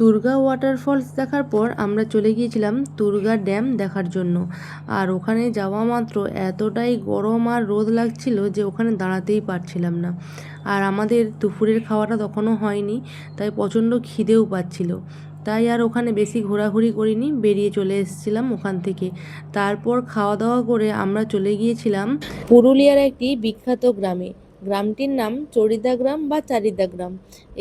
Durga waterfalls দেখার পর আমরা চলে গিয়েছিলাম দুর্গা ড্যাম দেখার জন্য। আর ওখানে যাওয়া মাত্র এতটাই গরম আর রোদ লাগছিল যে ওখানে দাঁড়াতেই পারছিলাম না। আর আমাদের দুপুরের খাওয়াটা তখনও হয়নি, তাই প্রচণ্ড খিদেও পাচ্ছিল। তাই আর ওখানে বেশি ঘোরাঘুরি করিনি, বেরিয়ে চলে এসেছিলাম ওখান থেকে। তারপর খাওয়া দাওয়া করে আমরা চলে গিয়েছিলাম পুরুলিয়ার একটি বিখ্যাত গ্রামে। গ্রামটির নাম চরিদা গ্রাম বা চারিদা গ্রাম।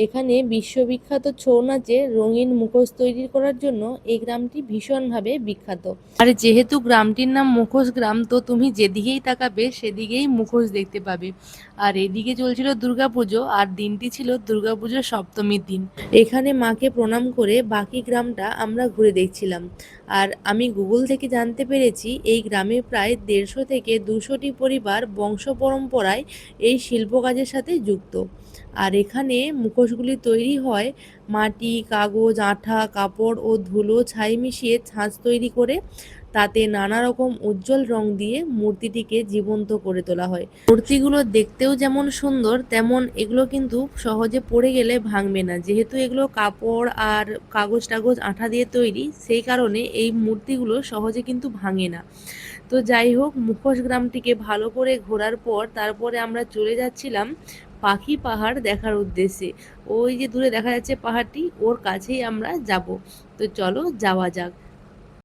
এখানে বিশ্ববিখ্যাত ছৌ নাচের রঙিন মুখোশ তৈরি করার জন্য এই গ্রামটি ভীষণভাবে বিখ্যাত। আর যেহেতু গ্রামটির নাম মুখোশ গ্রাম, তো তুমি যেদিকেই তাকাবে সেদিকেই মুখোশ দেখতে পাবে। আর এদিকে চলছিল দুর্গাপুজো, আর দিনটি ছিল দুর্গাপুজোর সপ্তমীর দিন। এখানে মাকে প্রণাম করে বাকি গ্রামটা আমরা ঘুরে দেখছিলাম। আর আমি গুগল থেকে জানতে পেরেছি এই গ্রামে প্রায় 150 থেকে 200টি পরিবার বংশ পরম্পরায় এই শিল্প কাজের সাথে যুক্ত। আর এখানে মুখোশগুলি তৈরি হয় মাটি, কাগজ, আঠা, কাপড় ও ধুলো ছাই মিশিয়ে ছাঁচ তৈরি করে তাতে নানা রকম উজ্জ্বল রং দিয়ে মূর্তিটিকে জীবন্ত করে তোলা হয়। মূর্তিগুলো দেখতেও যেমন সুন্দর, তেমন এগুলো কিন্তু সহজে পড়ে গেলে ভাঙবে না। যেহেতু এগুলো কাপড় আর কাগজ টাগজ আঠা দিয়ে তৈরি, সেই কারণে এই মূর্তিগুলো সহজে কিন্তু ভাঙে না। তো যাই হোক, মুখোশ গ্রামটিকে ভালো করে ঘোরার পর তারপরে আমরা চলে যাচ্ছিলাম পাখি পাহাড় দেখার উদ্দেশ্যে। ওই যে দূরে দেখা যাচ্ছে পাহাড়টি, ওর কাছেই আমরা যাব। তো চলো যাওয়া যাক।